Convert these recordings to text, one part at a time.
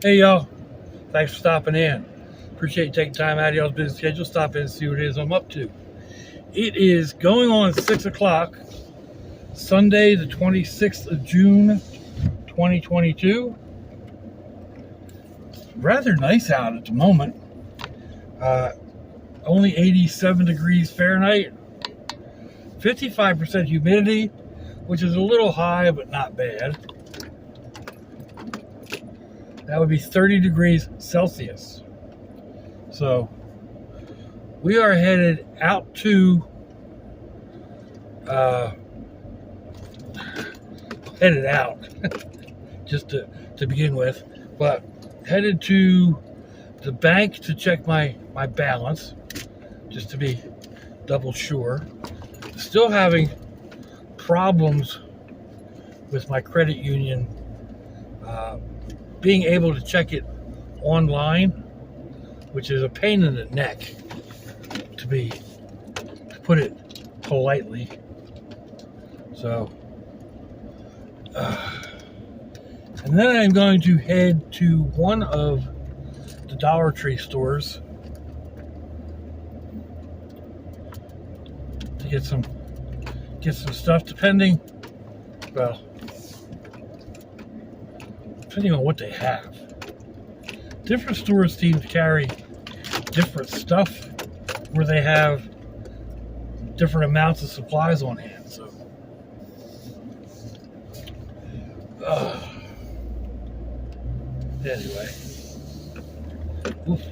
Hey y'all, thanks for stopping in. Appreciate you taking time out of y'all's busy schedule. Stop in and see what it is I'm up to. It is going on 6 o'clock, Sunday the 26th of June, 2022. Rather nice out at the moment. Only 87 degrees Fahrenheit, 55% humidity, which is a little high but not bad. That would be 30 degrees Celsius. So we are headed out to just to begin with, but headed to the bank to check my balance, just to be double sure. Still having problems with my credit union being able to check it online, which is a pain in the neck, to put it politely. So, and then I'm going to head to one of the Dollar Tree stores to get some stuff, depending on what they have. Different stores seem to carry different stuff where they have different amounts of supplies on hand. So, anyway. Oof.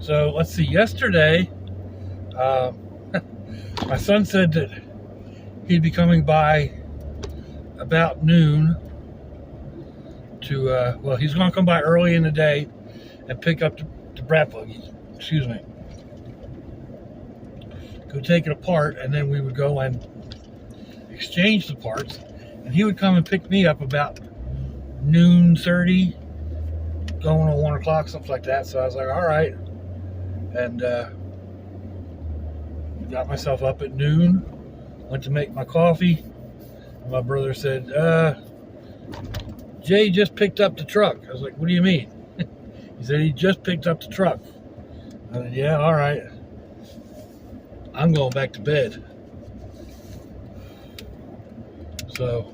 So let's see. Yesterday, my son said that he'd be coming by about noon to, he's going to come by early in the day and pick up the brat buggy, go take it apart, and then we would go and exchange the parts, and he would come and pick me up about noon 30, going on 1 o'clock, something like that. So I was like, all right, and got myself up at noon, went to make my coffee. My brother said, Jay just picked up the truck. I was like, what do you mean? He said, he just picked up the truck. I said, yeah, all right. I'm going back to bed. So,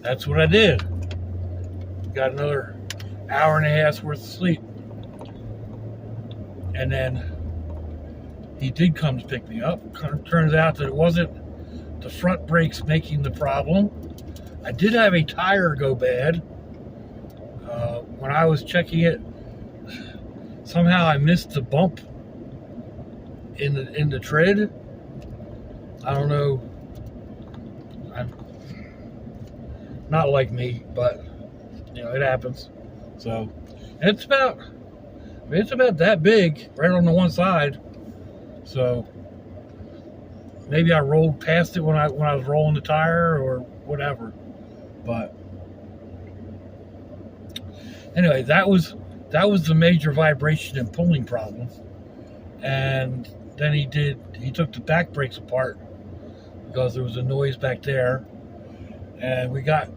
that's what I did. Got another hour and a half's worth of sleep. And then he did come to pick me up. Turns out that it wasn't the front brakes making the problem. I did have a tire go bad. When I was checking it, somehow I missed the bump in the tread. I don't know. I'm not like me, but it happens. So, and it's about that big, right on the one side. So maybe I rolled past it when I was rolling the tire or whatever. But anyway, that was the major vibration and pulling problem. And then he took the back brakes apart because there was a noise back there. And we got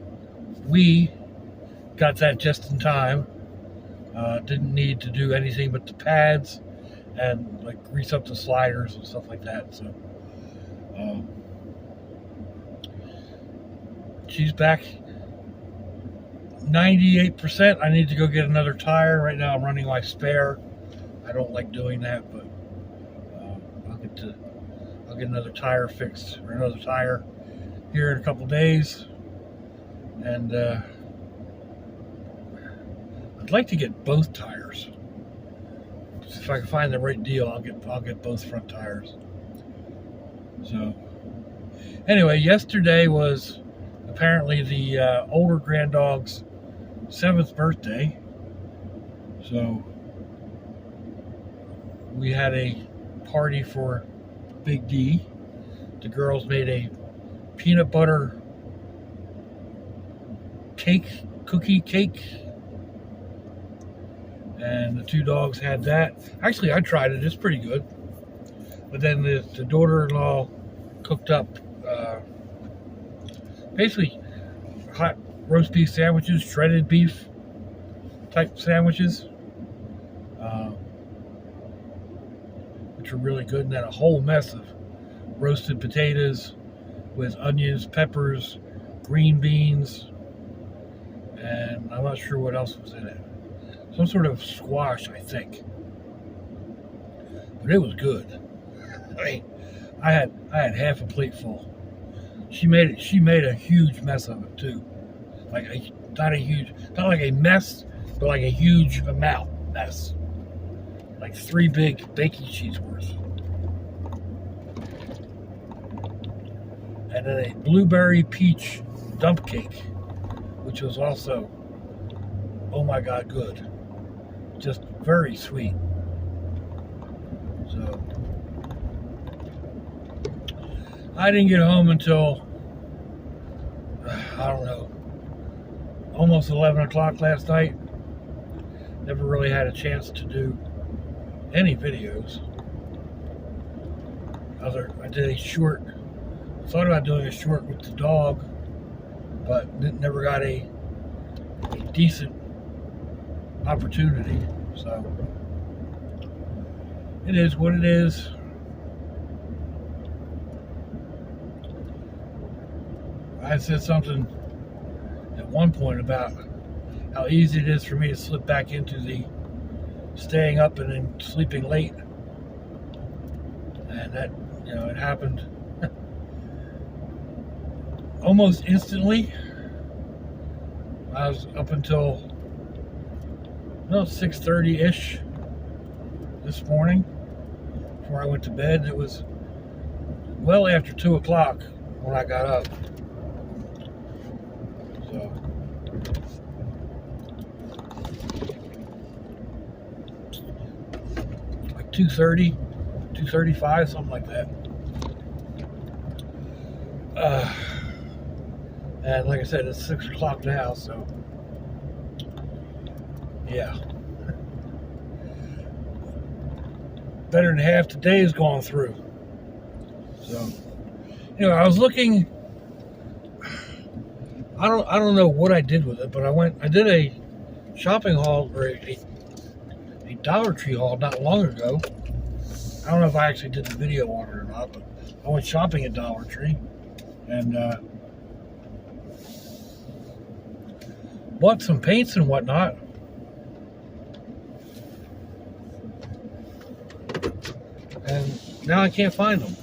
that just in time. Didn't need to do anything but the pads and like grease up the sliders and stuff like that. So she's back 98%. I need to go get another tire. Right now I'm running my spare. I don't like doing that, but I'll get another tire fixed, or another tire here in a couple days. And I'd like to get both tires. If I can find the right deal, I'll get both front tires. So anyway, yesterday was apparently the older grand dog's 7th birthday. So we had a party for Big D. The girls made a peanut butter cookie cake, and the two dogs had that. Actually, I tried it. It's pretty good. But then the daughter-in-law cooked up basically hot roast beef sandwiches, shredded beef type sandwiches, which are really good. And then a whole mess of roasted potatoes with onions, peppers, green beans, and I'm not sure what else was in it. Some sort of squash, I think. But it was good. I mean, I had half a plate full. She made a huge mess of it too. Not like a mess, but like a huge amount mess. Like 3 big baking sheets worth. And then a blueberry peach dump cake, which was also, oh my God, good. Just very sweet. So I didn't get home until, I don't know, almost 11 o'clock last night. Never really had a chance to do any videos. I did a short, thought about doing a short with the dog, but never got a decent opportunity. So it is what it is. I said something at one point about how easy it is for me to slip back into the staying up and then sleeping late. And that, it happened almost instantly. I was up until 6:30-ish this morning before I went to bed. It was well after 2 o'clock when I got up. So like 2:30, 2:35, something like that. And like I said, it's 6 o'clock now, so yeah. Better than half the day has gone through. So I was looking. I don't know what I did with it, but I did a shopping haul, or a Dollar Tree haul not long ago. I don't know if I actually did the video on it or not, but I went shopping at Dollar Tree and bought some paints and whatnot. And now I can't find them.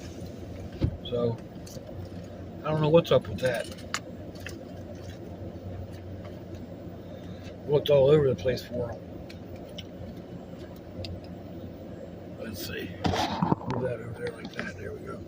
So I don't know what's up with that. Looked all over the place for them. Let's see. Move that over there like that. There we go.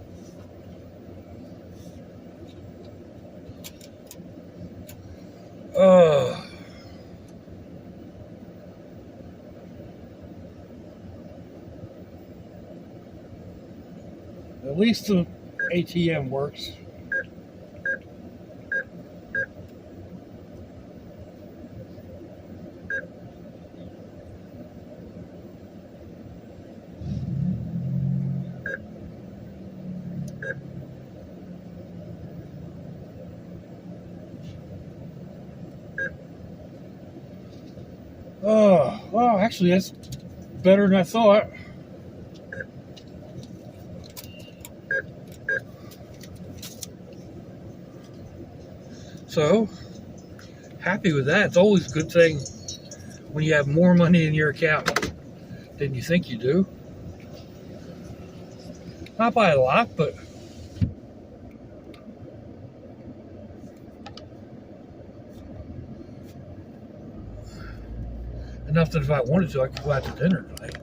At least the ATM works. Oh, actually, that's better than I thought. So, happy with that. It's always a good thing when you have more money in your account than you think you do. Not by a lot, but enough that if I wanted to, I could go out to dinner tonight.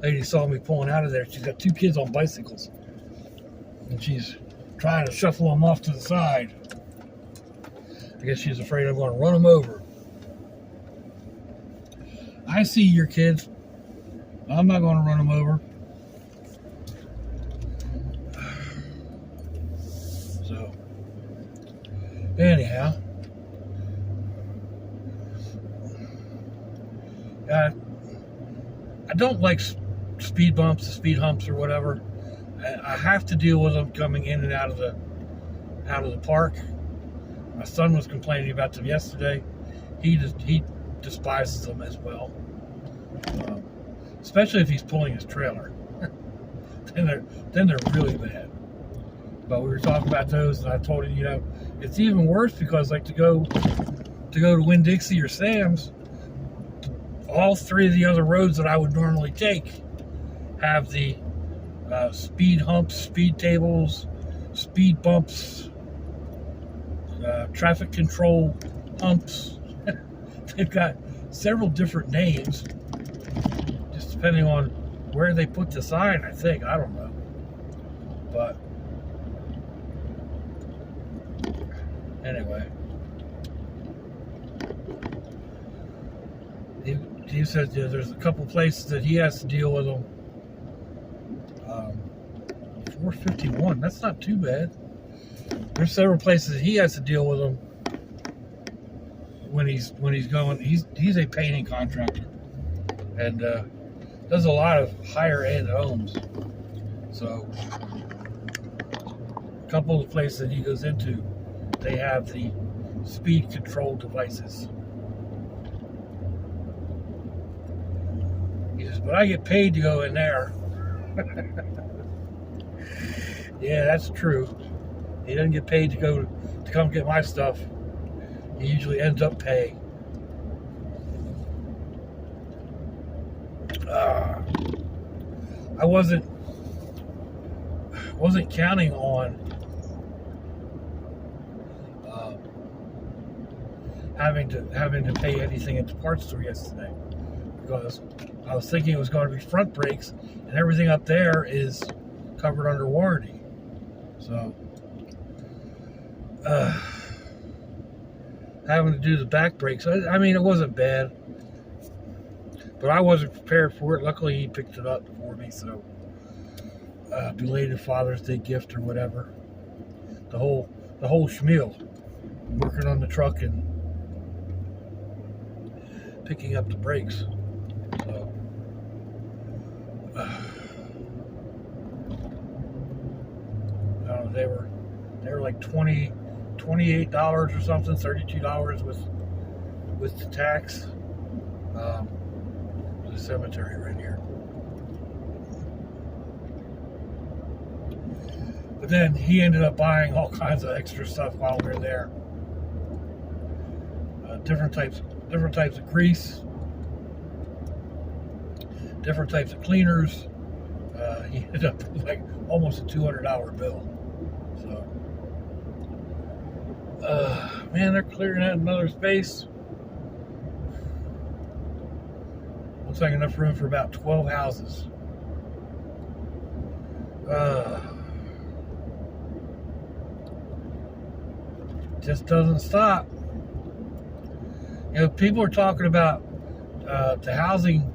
Lady saw me pulling out of there. She's got 2 kids on bicycles, and she's trying to shuffle them off to the side. I guess she's afraid I'm going to run them over. I see your kids. I'm not going to run them over. So, anyhow, I don't like speed bumps, speed humps, or whatever. I have to deal with them coming in and out of the park. My son was complaining about them yesterday. He despises them as well, especially if he's pulling his trailer. then they're really bad. But we were talking about those, and I told him, it's even worse because like to go to Winn-Dixie or Sam's, all three of the other roads that I would normally take have the speed humps, speed tables, speed bumps, traffic control humps. They've got several different names, just depending on where they put the sign, I think. I don't know. But anyway, he said there's a couple places that he has to deal with them. 451, that's not too bad. There's several places he has to deal with them when he's going. He's a painting contractor and does a lot of higher end homes. So a couple of the places that he goes into, they have the speed control devices. He says, but I get paid to go in there. Yeah, that's true. He doesn't get paid to come get my stuff. He usually ends up paying. I wasn't counting on having to pay anything at the parts store yesterday, because I was thinking it was going to be front brakes, and everything up there is covered under warranty. So having to do the back brakes, I mean, it wasn't bad, but I wasn't prepared for it. Luckily, he picked it up for me, so belated Father's Day gift or whatever. The whole schmeal, working on the truck and picking up the brakes. So I don't know, they were like $28 or something, $32 with the tax. The cemetery right here. But then he ended up buying all kinds of extra stuff while we were there. Different types of grease, different types of cleaners. He ended up with like almost a $200 bill. So, man, they're clearing out another space. Looks like enough room for about 12 houses. Just doesn't stop. People are talking about the housing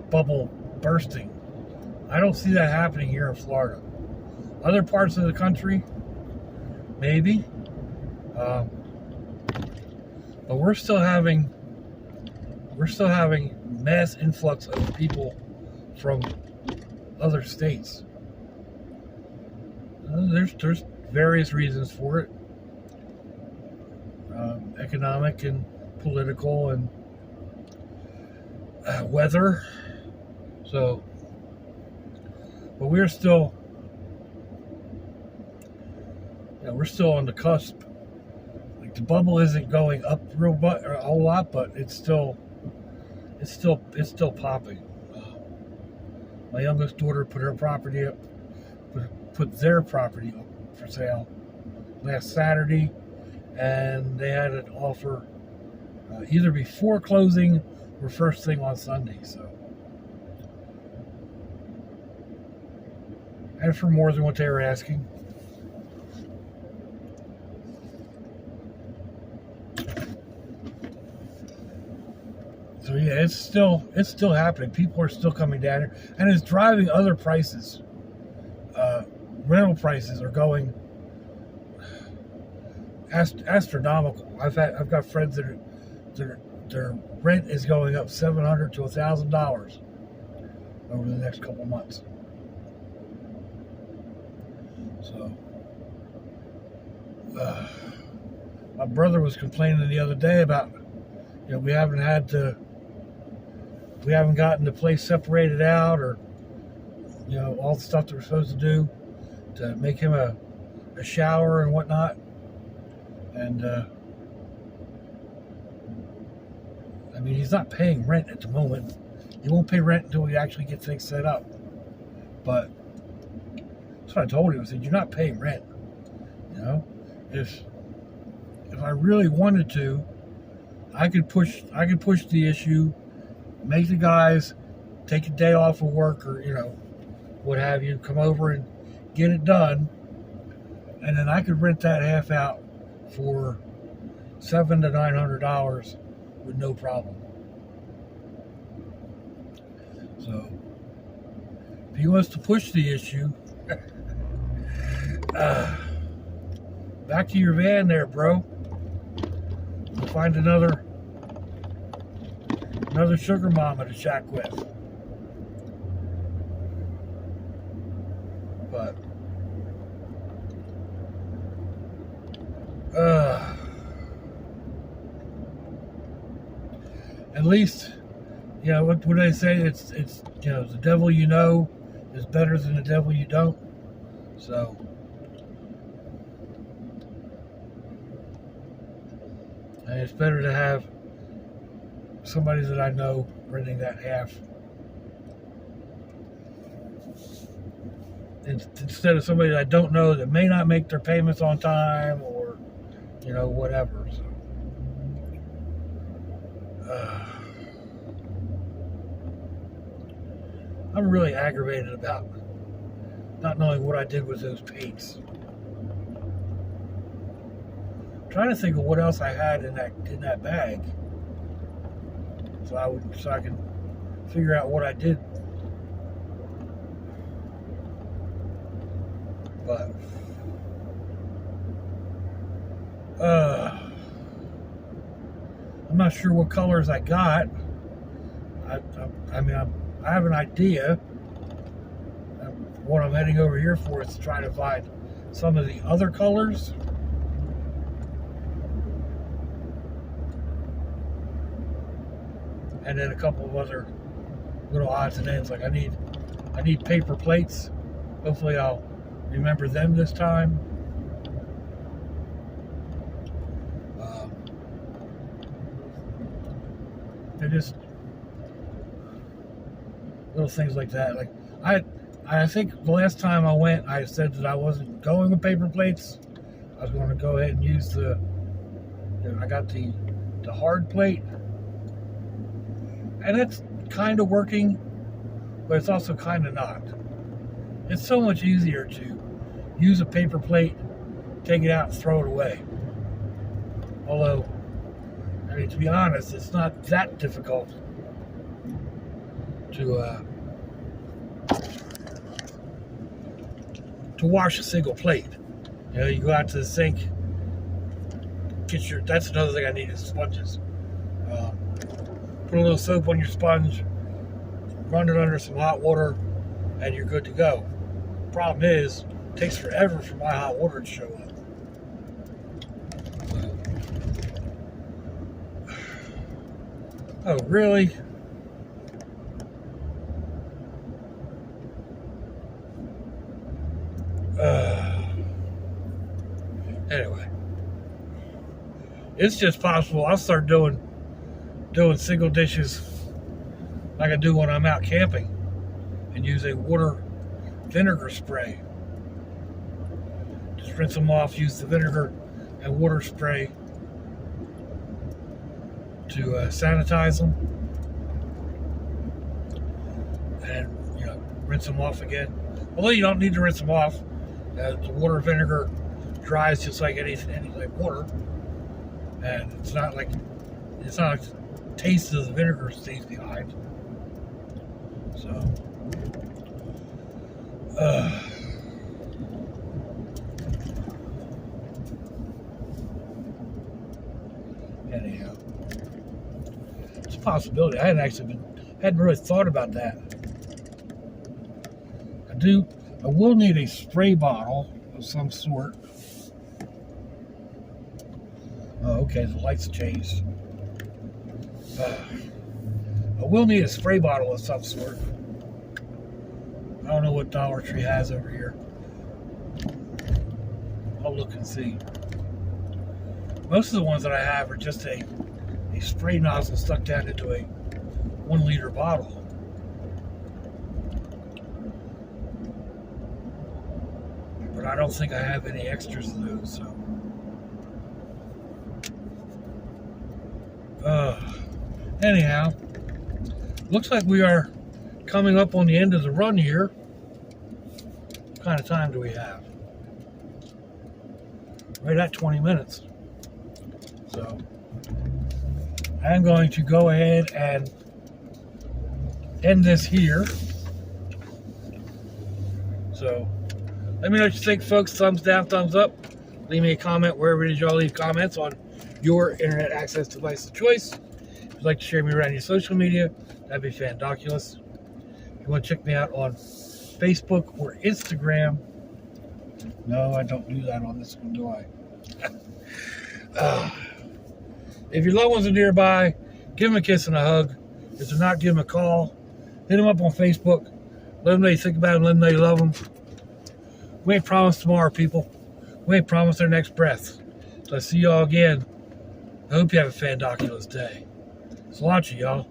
bubble bursting. I don't see that happening here in Florida. Other parts of the country, maybe. But we're still having mass influx of people from other states. There's various reasons for it. Economic and political and weather. So, but we're still on the cusp. Like the bubble isn't going up a whole lot, but it's still popping. My youngest daughter put their property up for sale last Saturday, and they had an offer either before closing or first thing on Sunday. So, and for more than what they were asking. So yeah, it's still happening. People are still coming down here, and it's driving other prices. Rental prices are going astronomical. I've got friends that their rent is going up $700 to $1,000 over the next couple months. So, my brother was complaining the other day about, we haven't gotten the place separated out, or all the stuff that we're supposed to do to make him a shower and whatnot. And I mean, he's not paying rent at the moment. He won't pay rent until he actually gets things set up. But that's what I told him. I said, you're not paying rent. If I really wanted to, I could push the issue, make the guys take a day off of work, or what have you, come over and get it done, and then I could rent that half out for $700 to $900 with no problem. So if he wants to push the issue, back to your van there, bro. We'll find another sugar mama to shack with. But at least, what do they say? It's the devil you know is better than the devil you don't. So and it's better to have somebody that I know renting that half instead of somebody that I don't know that may not make their payments on time, or whatever. So I'm really aggravated about not knowing what I did with those paints. I'm trying to think of what else I had in that bag, so I can figure out what I did. But I'm not sure what colors I got. I mean, I have an idea. What I'm heading over here for is to try to find some of the other colors. And then a couple of other little odds and ends. Like I need paper plates. Hopefully I'll remember them this time. They're just little things like that. Like I think the last time I went, I said that I wasn't going with paper plates. I was going to go ahead and use I got the hard plate, and it's kind of working, but it's also kind of not. It's so much easier to use a paper plate, take it out, and throw it away. Although, I mean, to be honest, it's not that difficult to wash a single plate. You go out to the sink, that's another thing I need is sponges. Put a little soap on your sponge, run it under some hot water, and you're good to go. Problem is, it takes forever for my hot water to show up. Oh, really? Anyway, it's just possible I'll start doing single dishes like I do when I'm out camping, and use a water vinegar spray. Just rinse them off, use the vinegar and water spray to sanitize them, and rinse them off again. Although you don't need to rinse them off, the water vinegar dries just like any water, and it's not like the taste of the vinegar stays behind. So anyhow, possibility. I hadn't really thought about that. I will need a spray bottle of some sort. Oh, okay, the lights changed. I will need a spray bottle of some sort. I don't know what Dollar Tree has over here. I'll look and see. Most of the ones that I have are just a spray nozzle stuck down into a 1 liter bottle. But I don't think I have any extras of those, so. Anyhow, looks like we are coming up on the end of the run here. What kind of time do we have? Right at 20 minutes. So, I'm going to go ahead and end this here. So, let me know what you think, folks. Thumbs down, thumbs up. Leave me a comment wherever it is y'all leave comments on your internet access device of choice. If you'd like to share me around your social media, that'd be fandoculous. If you want to check me out on Facebook or Instagram. No, I don't do that on this one, do I? If your loved ones are nearby, give them a kiss and a hug. If they're not, give them a call. Hit them up on Facebook. Let them know you think about them. Let them know you love them. We ain't promised tomorrow, people. We ain't promised our next breath. So I see y'all again. I hope you have a fandoculous day. Salute you, y'all.